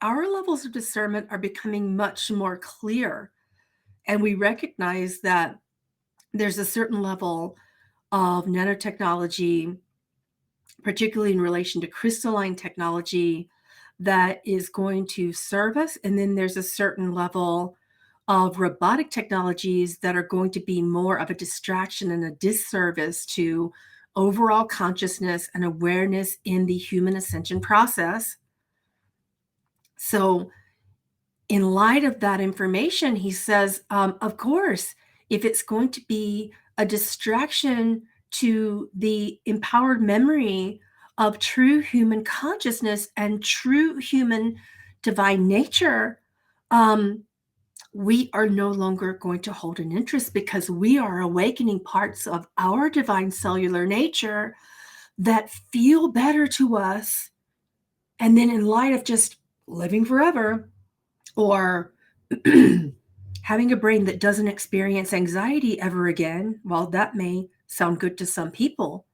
our levels of discernment are becoming much more clear, and we recognize that there's a certain level of nanotechnology, particularly in relation to crystalline technology, that is going to serve us. And then there's a certain level of robotic technologies that are going to be more of a distraction and a disservice to overall consciousness and awareness in the human ascension process. So, in light of that information, he says, of course, if it's going to be a distraction to the empowered memory of true human consciousness and true human divine nature, um, we are no longer going to hold an interest because we are awakening parts of our divine cellular nature that feel better to us. And then, in light of just living forever, or having a brain that doesn't experience anxiety ever again, while that may sound good to some people,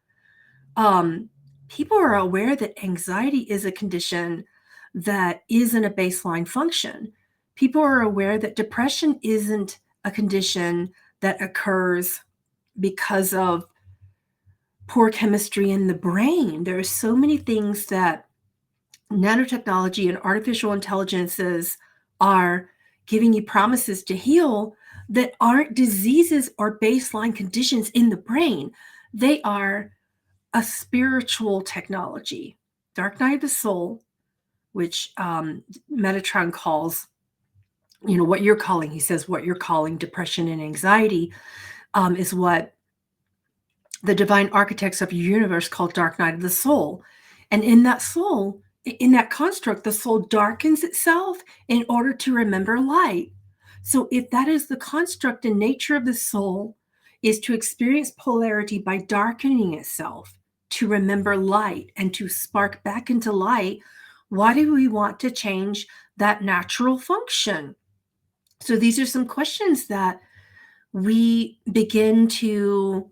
um, people are aware that anxiety is a condition that isn't a baseline function. People are aware that depression isn't a condition that occurs because of poor chemistry in the brain. There are so many things that nanotechnology and artificial intelligences are giving you promises to heal that aren't diseases or baseline conditions in the brain. They are a spiritual technology. Dark night of the soul, which Metatron calls, what you're calling, he says, what you're calling depression and anxiety is what the divine architects of your universe call dark night of the soul. And in that soul, in that construct, the soul darkens itself in order to remember light. So if that is the construct and nature of the soul, is to experience polarity by darkening itself, to remember light and to spark back into light, why do we want to change that natural function? So these are some questions that we begin to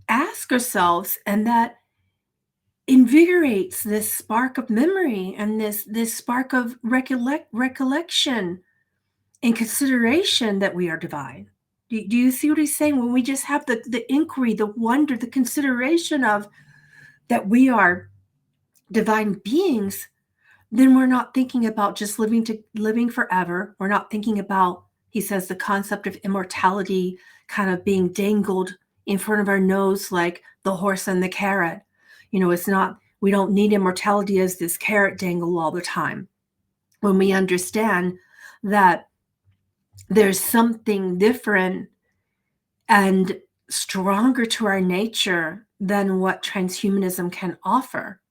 ask ourselves, and that invigorates this spark of memory and this spark of recollection and consideration that we are divine. Do you see what he's saying? When we just have the inquiry, the wonder, the consideration of that we are divine beings, then we're not thinking about just living forever. We're not thinking about, he says, the concept of immortality kind of being dangled in front of our nose like the horse and the carrot. It's not, we don't need immortality as this carrot dangle all the time. When we understand that there's something different and stronger to our nature than what transhumanism can offer.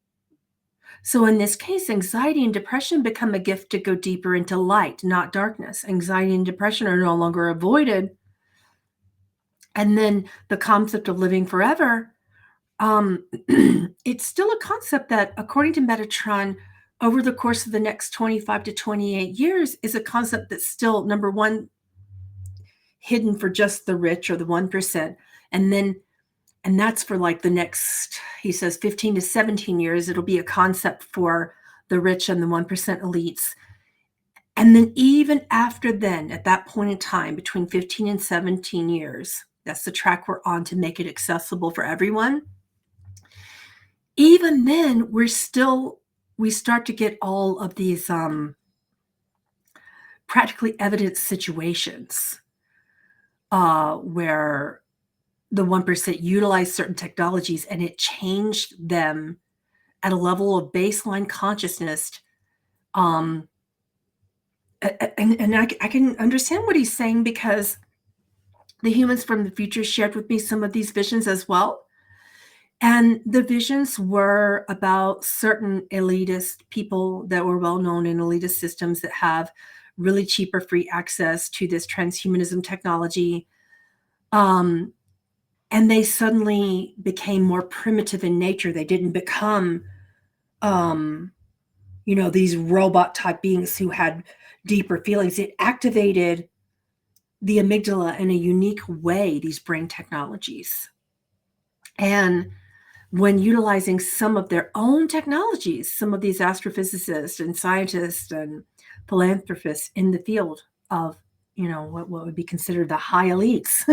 So in this case, anxiety and depression become a gift to go deeper into light, not darkness. Anxiety and depression are no longer avoided. And then the concept of living forever, it's still a concept that, according to Metatron, over the course of the next 25 to 28 years, is a concept that's still, number one, hidden for just the rich or the 1%. And that's for like the next, he says, 15 to 17 years, it'll be a concept for the rich and the 1% elites. And then even after then, at that point in time, between 15 and 17 years, that's the track we're on to make it accessible for everyone. Even then, we start to get all of these practically evident situations where the 1% utilized certain technologies and it changed them at a level of baseline consciousness. And I can understand what he's saying, because the humans from the future shared with me some of these visions as well. And the visions were about certain elitist people that were well known in elitist systems that have really cheap or free access to this transhumanism technology. And they suddenly became more primitive in nature. They didn't become, these robot type beings who had deeper feelings. It activated the amygdala in a unique way, these brain technologies. And when utilizing some of their own technologies, some of these astrophysicists and scientists and philanthropists in the field of, what would be considered the high elites,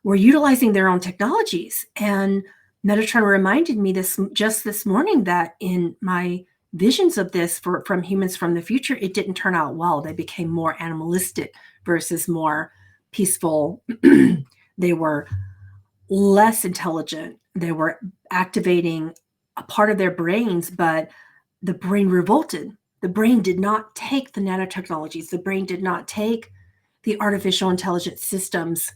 were utilizing their own technologies. And Metatron reminded me this morning that in my visions of this from humans from the future, it didn't turn out well. They became more animalistic versus more peaceful. They were less intelligent. They were activating a part of their brains, but the brain revolted. The brain did not take the nanotechnologies. The brain did not take the artificial intelligence systems,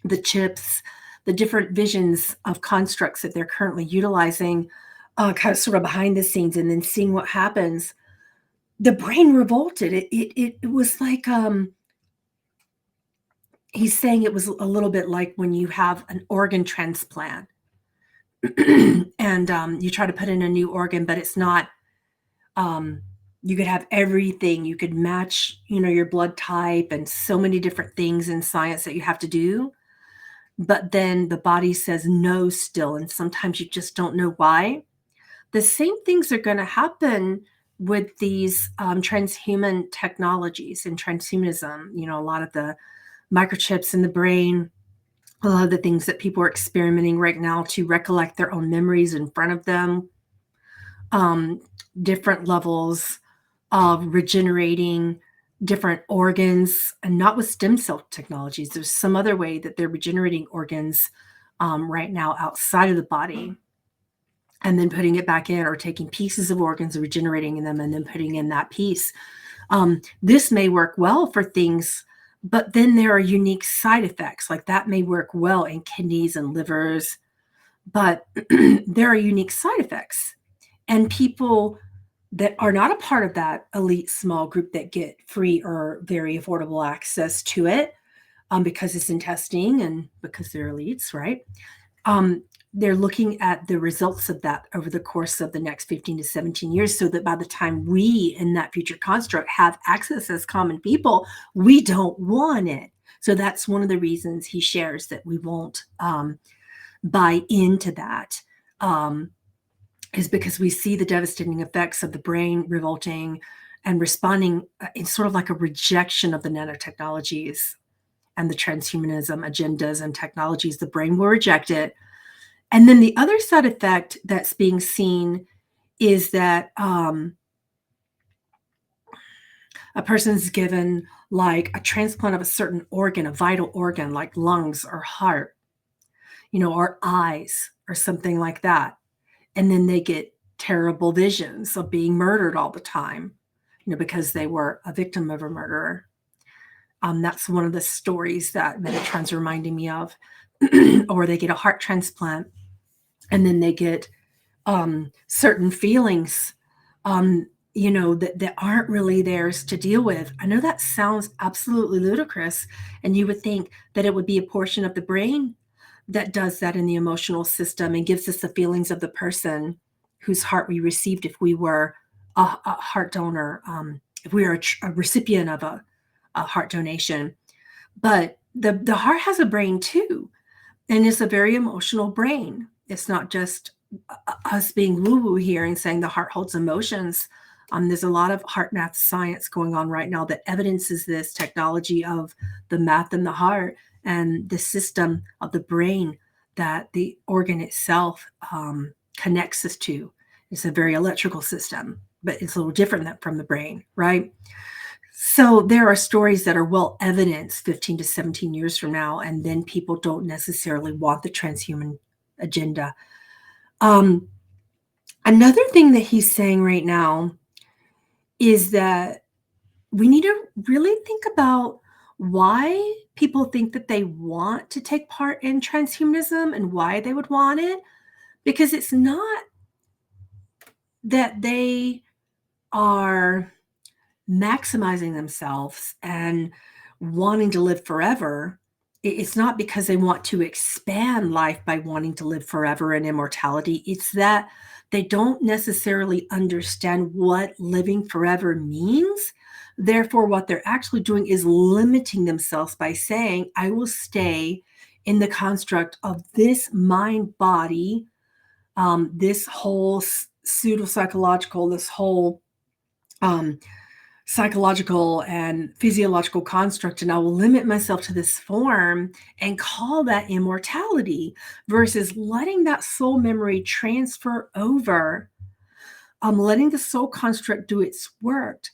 the chips, the different visions of constructs that they're currently utilizing, kind of sort of behind the scenes, and then seeing what happens. The brain revolted. It was like, he's saying it was a little bit like when you have an organ transplant and you try to put in a new organ, but it's not, you could have everything. You could match, your blood type and so many different things in science that you have to do. But then the body says no still. And sometimes you just don't know why. The same things are going to happen with these transhuman technologies and transhumanism. A lot of the microchips in the brain, a lot of the things that people are experimenting right now to recollect their own memories in front of them, different levels of regenerating different organs, and not with stem cell technologies. There's some other way that they're regenerating organs right now outside of the body, and then putting it back in, or taking pieces of organs and regenerating them and then putting in that piece. This may work well for things, but then there are unique side effects. Like that may work well in kidneys and livers, but there are unique side effects. And people that are not a part of that elite small group that get free or very affordable access to it, because it's in testing and because they're elites, right? They're looking at the results of that over the course of the next 15 to 17 years, so that by the time we in that future construct have access as common people, we don't want it. So that's one of the reasons he shares that we won't buy into that, is because we see the devastating effects of the brain revolting and responding in sort of like a rejection of the nanotechnologies and the transhumanism agendas and technologies. The brain will reject it. And then the other side effect that's being seen is that a person's given like a transplant of a certain organ, a vital organ like lungs or heart, or eyes or something like that. And then they get terrible visions of being murdered all the time, because they were a victim of a murderer. That's one of the stories that Metatron's reminding me of. Or they get a heart transplant, and then they get certain feelings, that aren't really theirs to deal with. I know that sounds absolutely ludicrous, and you would think that it would be a portion of the brain that does that in the emotional system and gives us the feelings of the person whose heart we received if we were a heart donor, if we were a recipient of a heart donation. But the heart has a brain too, and it's a very emotional brain. It's not just us being woo-woo here and saying the heart holds emotions. There's a lot of heart math science going on right now that evidences this technology of the math in the heart and the system of the brain that the organ itself connects us to. It's a very electrical system, but it's a little different from the brain, right? So there are stories that are well evidenced 15 to 17 years from now, and then people don't necessarily want the transhuman agenda. Another thing that he's saying right now is that we need to really think about why people think that they want to take part in transhumanism and why they would want it, because it's not that they are maximizing themselves and wanting to live forever. It's not because they want to expand life by wanting to live forever and immortality. It's that they don't necessarily understand what living forever means. Therefore, what they're actually doing is limiting themselves by saying, I will stay in the construct of this mind body this whole pseudo-psychological, this whole psychological and physiological construct, and I will limit myself to this form and call that immortality, versus letting that soul memory transfer over, letting the soul construct do its work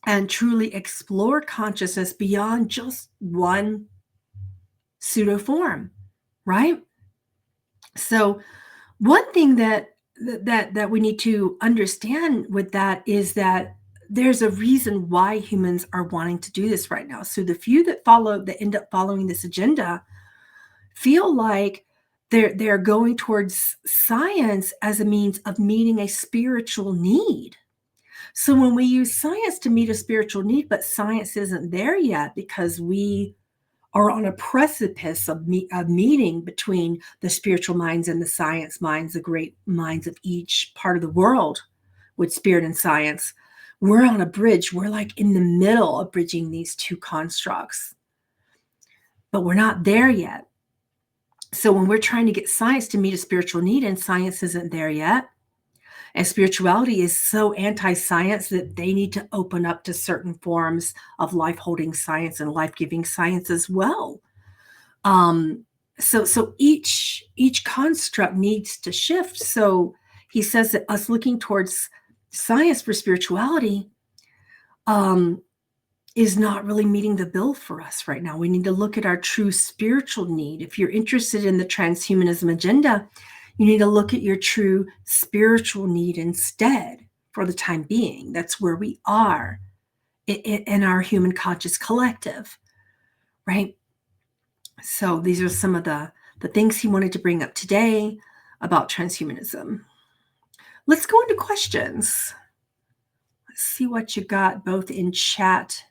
and truly explore consciousness beyond just one pseudo form, right? So one thing that we need to understand with that is that there's a reason why humans are wanting to do this right now. So the few that end up following this agenda feel like they're going towards science as a means of meeting a spiritual need. So when we use science to meet a spiritual need, but science isn't there yet because we are on a precipice of meeting between the spiritual minds and the science minds, the great minds of each part of the world with spirit and science. We're on a bridge. We're like in the middle of bridging these two constructs, but we're not there yet. So when we're trying to get science to meet a spiritual need and science isn't there yet, and spirituality is so anti-science that they need to open up to certain forms of life-holding science and life-giving science as well. So each construct needs to shift. So he says that us looking towards science for spirituality is not really meeting the bill for us right now. We need to look at our true spiritual need. If you're interested in the transhumanism agenda, you need to look at your true spiritual need instead for the time being. That's where we are in our human conscious collective, right? So these are some of the things he wanted to bring up today about transhumanism. Let's go into questions. Let's see what you got both in chat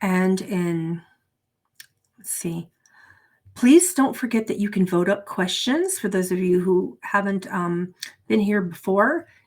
and in, let's see. Please don't forget that you can vote up questions for those of you who haven't been here before.